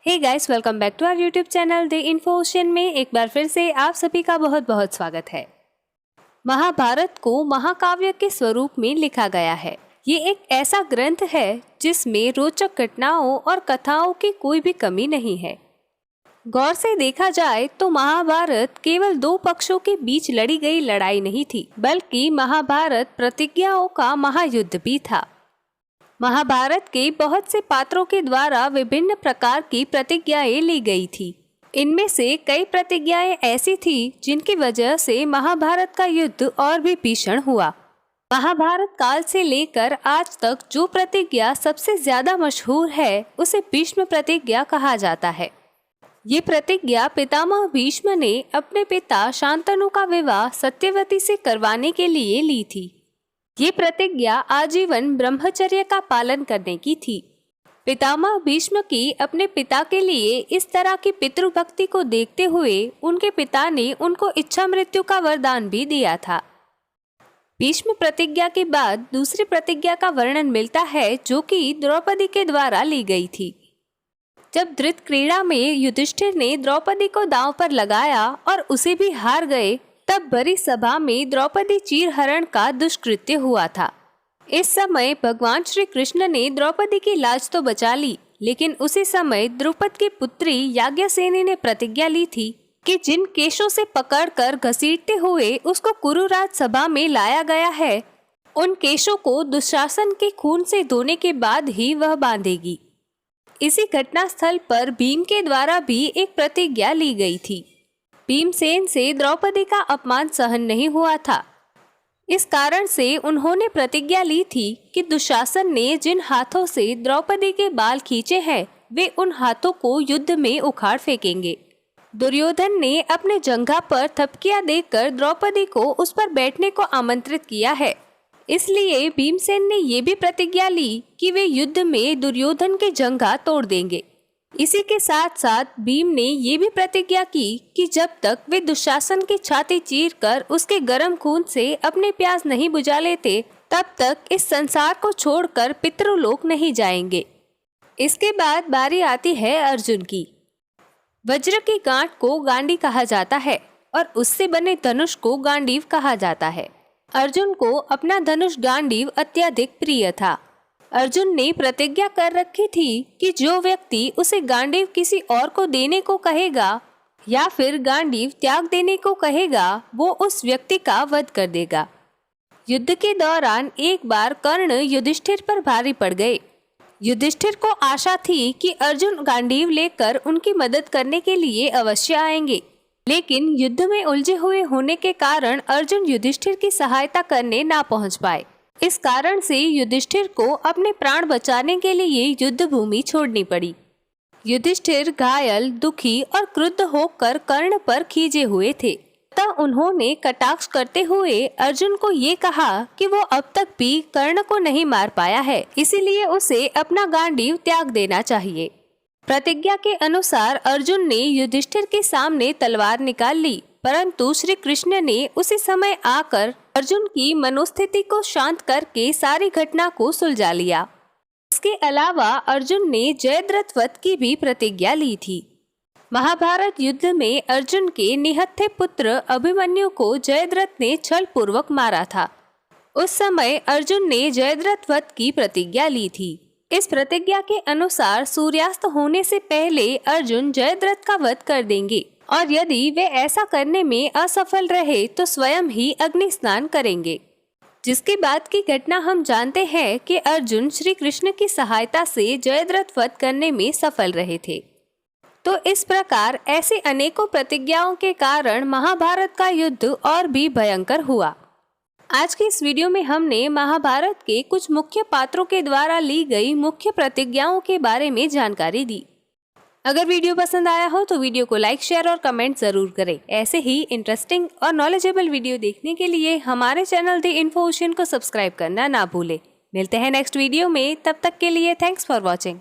Hey guys, welcome back to our YouTube channel the info ocean में एक बार फिर से आप सभी का बहुत बहुत स्वागत है। महाभारत को महाकाव्य के स्वरूप में लिखा गया है। ये एक ऐसा ग्रंथ है जिसमें रोचक घटनाओं और कथाओं की कोई भी कमी नहीं है। गौर से देखा जाए तो महाभारत केवल दो पक्षों के बीच लड़ी गई लड़ाई नहीं थी, बल्कि महाभारत प्रतिज्ञाओं का महायुद्ध भी था। महाभारत के बहुत से पात्रों के द्वारा विभिन्न प्रकार की प्रतिज्ञाएं ली गई थी। इनमें से कई प्रतिज्ञाएं ऐसी थी जिनकी वजह से महाभारत का युद्ध और भी भीषण हुआ। महाभारत काल से लेकर आज तक जो प्रतिज्ञा सबसे ज्यादा मशहूर है उसे भीष्म प्रतिज्ञा कहा जाता है। ये प्रतिज्ञा पितामह भीष्म ने अपने पिता शांतनु का विवाह सत्यवती से करवाने के लिए ली थी। ये प्रतिज्ञा आजीवन ब्रह्मचर्य का पालन करने की थी। पितामह भीष्म की अपने पिता के लिए इस तरह की पितृभक्ति को देखते हुए उनके पिता ने उनको इच्छा मृत्यु का वरदान भी दिया था। भीष्म प्रतिज्ञा के बाद दूसरी प्रतिज्ञा का वर्णन मिलता है जो कि द्रौपदी के द्वारा ली गई थी। जब धृत क्रीड़ा में युधिष्ठिर ने द्रौपदी को दांव पर लगाया और उसे भी हार गए, तब बड़ी सभा में द्रौपदी चीरहरण का दुष्कृत्य हुआ था। इस समय भगवान श्री कृष्ण ने द्रौपदी की लाज तो बचा ली, लेकिन उसी समय द्रुपद की पुत्री याज्ञसेनी ने प्रतिज्ञा ली थी कि जिन केशों से पकड़कर घसीटते हुए उसको कुरुराज सभा में लाया गया है, उन केशों को दुशासन के खून से धोने के बाद ही वह बांधेगी। इसी घटना स्थल पर भीम के द्वारा भी एक प्रतिज्ञा ली गई थी। भीमसेन से द्रौपदी का अपमान सहन नहीं हुआ था। इस कारण से उन्होंने प्रतिज्ञा ली थी कि दुशासन ने जिन हाथों से द्रौपदी के बाल खींचे हैं वे उन हाथों को युद्ध में उखाड़ फेंकेंगे। दुर्योधन ने अपने जंघा पर थपकियां देकर द्रौपदी को उस पर बैठने को आमंत्रित किया है। इसलिए भीमसेन ने ये भी प्रतिज्ञा ली कि वे युद्ध में दुर्योधन के जंघा तोड़ देंगे। इसी के साथ साथ भीम ने ये भी प्रतिज्ञा की कि जब तक वे दुशासन की छाती चीरकर उसके गर्म खून से अपनी प्यास नहीं बुझा लेते, तब तक इस संसार को छोड़कर पितृलोक नहीं जाएंगे। इसके बाद बारी आती है अर्जुन की। वज्र की गांठ को गांडी कहा जाता है और उससे बने धनुष को गांडीव कहा जाता है। अर्जुन को अपना धनुष गांडीव अत्यधिक प्रिय था। अर्जुन ने प्रतिज्ञा कर रखी थी कि जो व्यक्ति उसे गांडीव किसी और को देने को कहेगा या फिर गांडीव त्याग देने को कहेगा, वो उस व्यक्ति का वध कर देगा। युद्ध के दौरान एक बार कर्ण युधिष्ठिर पर भारी पड़ गए। युधिष्ठिर को आशा थी कि अर्जुन गांडीव लेकर उनकी मदद करने के लिए अवश्य आएंगे, लेकिन युद्ध में उलझे हुए होने के कारण अर्जुन युधिष्ठिर की सहायता करने ना पहुंच पाए। इस कारण से युधिष्ठिर को अपने प्राण बचाने के लिए युद्ध भूमि छोड़नी पड़ी। युधिष्ठिर घायल, दुखी और क्रुद्ध होकर कर्ण पर खींचे हुए थे। तब उन्होंने कटाक्ष करते हुए अर्जुन को ये कहा कि वो अब तक भी कर्ण को नहीं मार पाया है, इसीलिए उसे अपना गांडीव त्याग देना चाहिए। प्रतिज्ञा के अनुसार अर्जुन ने युधिष्ठिर के सामने तलवार निकाल ली, परंतु श्री कृष्ण ने उसी समय आकर अर्जुन की मनोस्थिति को शांत करके सारी घटना को सुलझा लिया। इसके अलावा अर्जुन ने जयद्रथ वध की भी प्रतिज्ञा ली थी। महाभारत युद्ध में अर्जुन के निहत्थे पुत्र अभिमन्यु को जयद्रथ ने छल पूर्वक मारा था। उस समय अर्जुन ने जयद्रथ वध की प्रतिज्ञा ली थी। इस प्रतिज्ञा के अनुसार सूर्यास्त होने से पहले अर्जुन जयद्रथ का वध कर देंगे और यदि वे ऐसा करने में असफल रहे तो स्वयं ही अग्नि स्नान करेंगे। जिसके बाद की घटना हम जानते हैं कि अर्जुन श्री कृष्ण की सहायता से जयद्रथ वध करने में सफल रहे थे। तो इस प्रकार ऐसे अनेकों प्रतिज्ञाओं के कारण महाभारत का युद्ध और भी भयंकर हुआ। आज के इस वीडियो में हमने महाभारत के कुछ मुख्य पात्रों के द्वारा ली गई मुख्य प्रतिज्ञाओं के बारे में जानकारी दी। अगर वीडियो पसंद आया हो तो वीडियो को लाइक, शेयर और कमेंट जरूर करें। ऐसे ही इंटरेस्टिंग और नॉलेजेबल वीडियो देखने के लिए हमारे चैनल द इन्फो ओशन को सब्सक्राइब करना ना भूलें। मिलते हैं नेक्स्ट वीडियो में, तब तक के लिए थैंक्स फॉर वॉचिंग।